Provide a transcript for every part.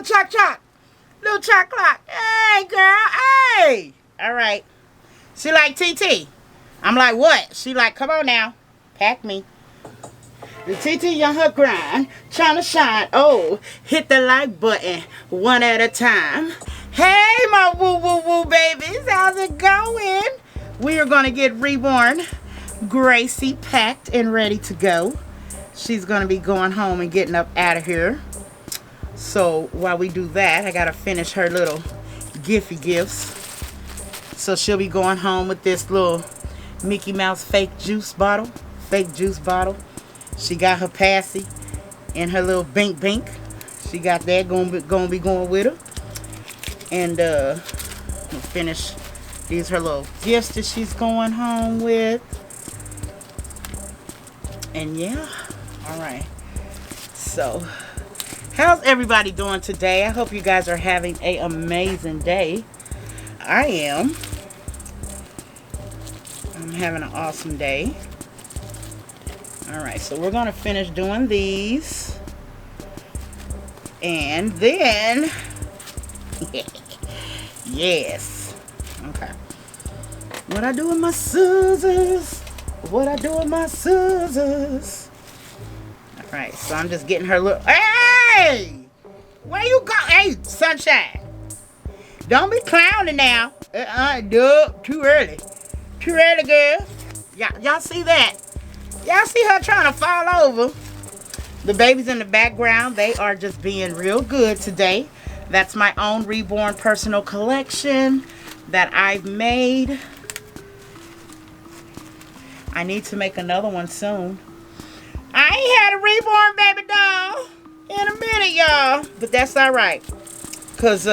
little choc. Little chocolate. Hey, girl. Hey. All right. She like TT. I'm like, what? She like, come on now. Pack me. The TT on her grind, trying to shine. Oh, hit the like button one at a time. Hey, my woo babies. How's it going? We are going to get Reborn Gracie packed and ready to go. She's going to be going home and getting up out of here. So while we do that, I got to finish her little Giphy gifts. So she'll be going home with this little Mickey Mouse fake juice bottle. She got her passy and her little bink. She got that gonna be going with her. And we'll finish these her little gifts that she's going home with. And yeah, all right. So, how's everybody doing today? I hope you guys are having an amazing day. I am. I'm having an awesome day. Alright, so we're going to finish doing these. And then... yes. Okay. What I do with my scissors? Alright, so I'm just getting her little... Hey! Where you go? Hey, Sunshine. Don't be clowning now. Duh, too early. Too early, girl. Y'all see that? Y'all see her trying to fall over. The babies in the background, they are just being real good today. That's my own Reborn personal collection that I've made. I need to make another one soon. I ain't had a Reborn baby doll in a minute, y'all. But that's alright. Because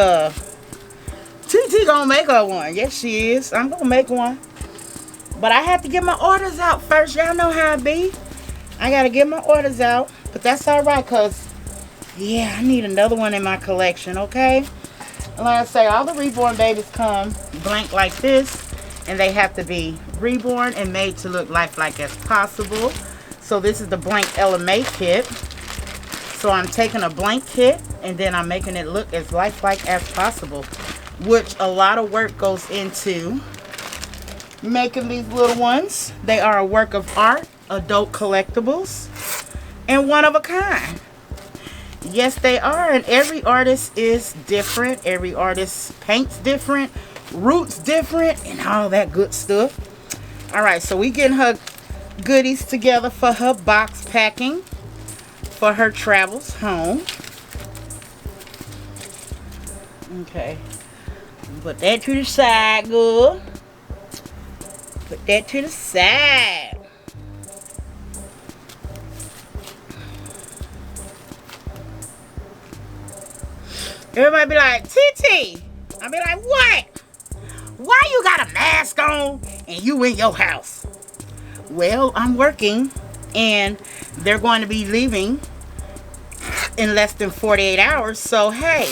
TT gonna make her one. Yes, she is. I'm gonna make one. But I have to get my orders out first. Y'all know how it be. I got to get my orders out. But that's all right, because, yeah, I need another one in my collection, okay? And like I say, all the Reborn babies come blank like this. And they have to be reborn and made to look lifelike as possible. So this is the blank LMA kit. So I'm taking a blank kit and then I'm making it look as lifelike as possible. Which a lot of work goes into making these little ones. They are a work of art, adult collectibles, and one of a kind. Yes, they are, and every artist is different. Every artist paints different, roots different, and all that good stuff. Alright, so we getting her goodies together for her box packing for her travels home. Okay, put that to the side, girl. Put that to the side. Everybody be like, TT. I be like, what? Why you got a mask on and you in your house? Well, I'm working and they're going to be leaving in less than 48 hours. So, hey,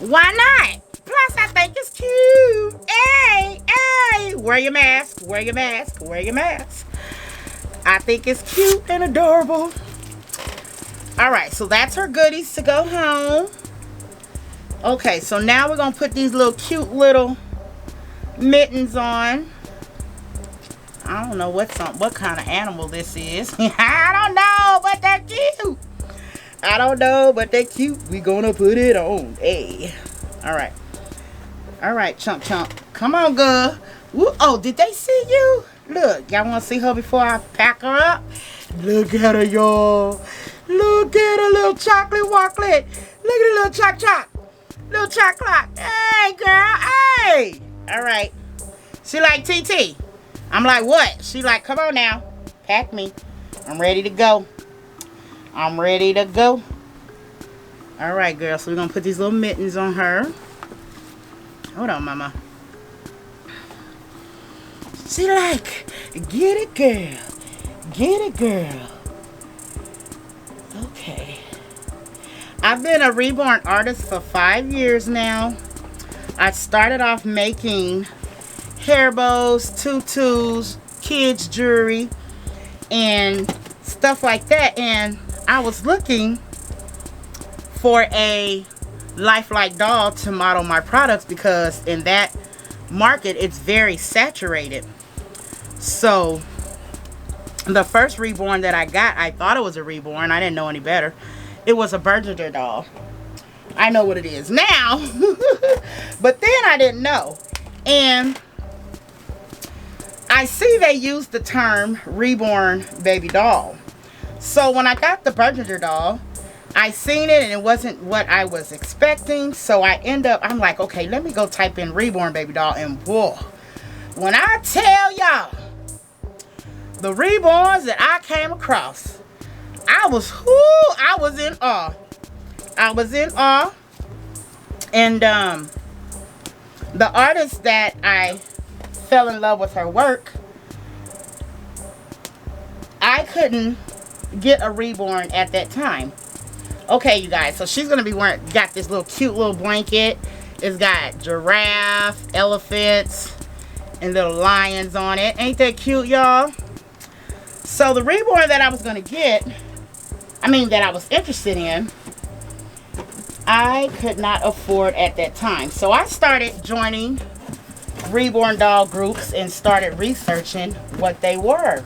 why not? Plus, I think it's cute. Hey, hey, wear your mask, wear your mask, wear your mask. I think it's cute and adorable. All right, so that's her goodies to go home. Okay, so now we're going to put these little cute little mittens on. I don't know what kind of animal this is. I don't know, but they're cute. I don't know, but they're cute. We're going to put it on. Hey. All right. All right, chump. Come on, girl. Woo. Oh, did they see you? Look, y'all want to see her before I pack her up? Look at her, y'all. Look at her little chocolate walklet. Look at her little choc. Little chocolate. Hey, girl. Hey. All right. She like TT. I'm like, what? She like, come on now. Pack me. I'm ready to go. I'm ready to go. All right, girl. So we're going to put these little mittens on her. Hold on, mama. She like, get it, girl. Get it, girl. Okay. I've been a Reborn artist for 5 years now. I started off making hair bows, tutus, kids jewelry, and stuff like that. And I was looking for a lifelike doll to model my products, because in that market it's very saturated. So the first Reborn that I got, I thought it was a Reborn. I didn't know any better. It was a Burger doll. I know what it is now. But then I didn't know. And I see they use the term Reborn baby doll. So when I got the Burger doll, I seen it and it wasn't what I was expecting. So I'm like, okay, let me go type in Reborn baby doll. And whoa, when I tell y'all, the Reborns that I came across, I was in awe. I was in awe. And the artist that I fell in love with her work, I couldn't get a Reborn at that time. Okay, you guys, so she's gonna be got this little cute little blanket. It's got giraffe, elephants, and little lions on it. Ain't that cute, y'all? So the Reborn that I was gonna get, that I was interested in, I could not afford at that time. So I started joining Reborn doll groups and started researching what they were.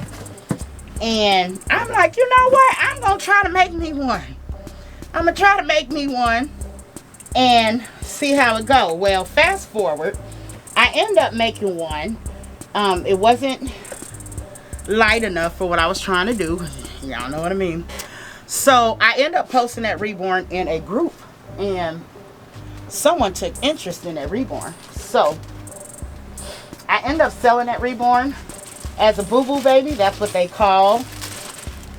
And I'm like, you know what? I'm gonna try to make me one. I'm gonna try to make me one and see how it go. Well, fast forward, I end up making one. It wasn't light enough for what I was trying to do. Y'all know what I mean. So I end up posting that Reborn in a group, and someone took interest in that Reborn. So I end up selling that Reborn as a boo-boo baby. That's what they call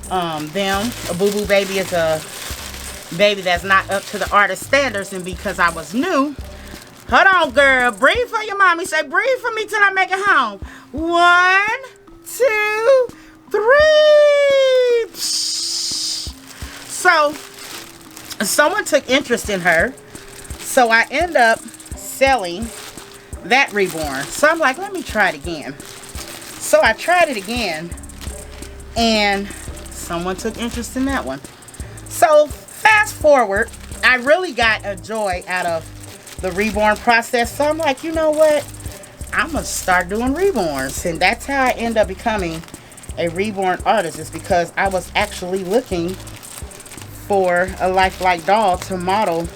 them. A boo-boo baby is a baby that's not up to the artist standards. And because I was new, hold on, girl, breathe for your mommy. Say, breathe for me till I make it home. 1, 2, 3. So someone took interest in her, so I end up selling that Reborn. So I'm like, let me try it again. So I tried it again, and someone took interest in that one. So fast forward, I really got a joy out of the Reborn process. So I'm like, you know what? I'm going to start doing Reborns. And that's how I end up becoming a Reborn artist, is because I was actually looking for a lifelike doll to model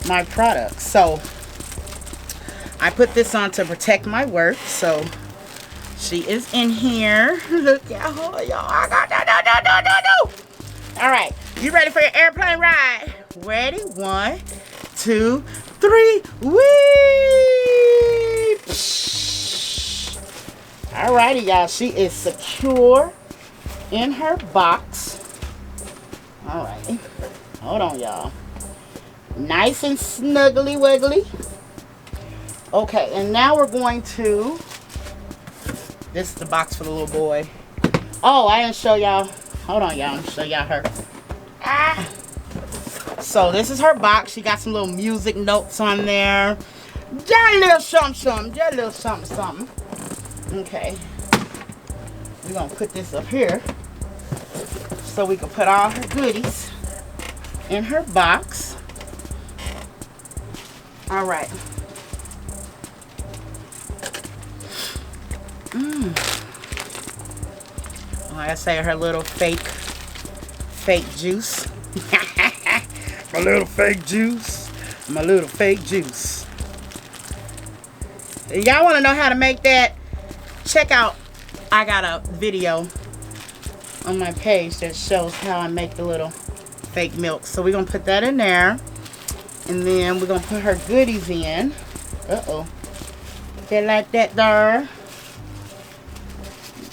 my products. So I put this on to protect my work. So she is in here. Look at her, y'all. I got that. All right, you ready for your airplane ride? Ready? 1, 2, 3. Whee! Alrighty, y'all. She is secure in her box. Alright. Hold on, y'all. Nice and snuggly wiggly. Okay, and now we're going to... This is the box for the little boy. Oh, I didn't show y'all. Hold on, y'all. I'm gonna show y'all her. So this is her box. She got some little music notes on there. Just a little something. Just a little something. Okay. We're gonna put this up here so we can put all her goodies in her box. All right. Like I say, her little fake juice. My little fake juice. My little fake juice. Y'all want to know how to make that? Check out, I got a video on my page that shows how I make the little fake milk. So we're going to put that in there. And then we're going to put her goodies in. Uh-oh. That like that there.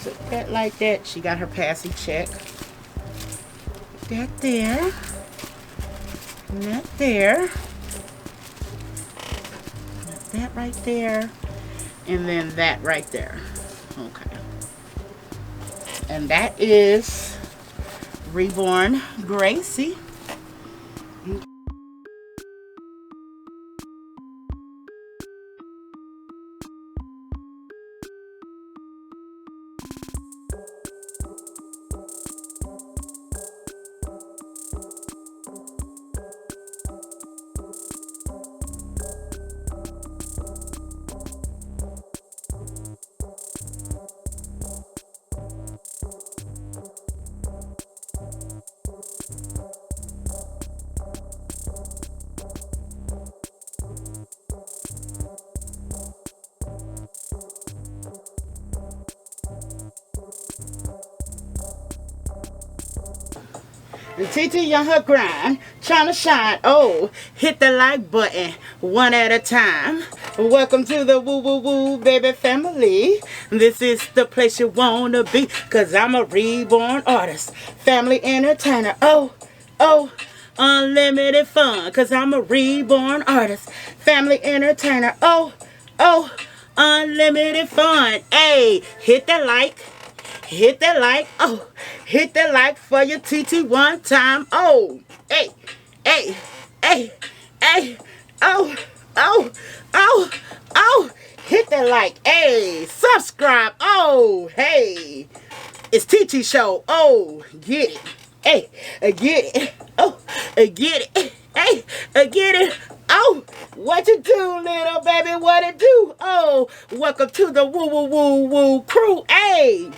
Put that like that. She got her passy check. That there. And that there. That right there. And then that right there. Okay. And that is Reborn Gracie. And TT on her grind, trying to shine. Oh, hit the like button one at a time. Welcome to the Woo Woo Woo Baby family. This is the place you wanna be, cause I'm a reborn artist, family entertainer. Oh, unlimited fun, cause I'm a reborn artist, family entertainer. Oh, unlimited fun. Hey, hit that like. Hit that like. Oh, hit that like for your TT one time. Oh, hey, hey, hey, hey. Oh, hit that like. Hey, subscribe. Oh, hey, it's TT show. Oh, get it. Hey, get it. Oh, get it. Hey, get it. Oh, what you do, little baby? What it do? Oh, welcome to the Woo Woo Woo Woo crew. Hey.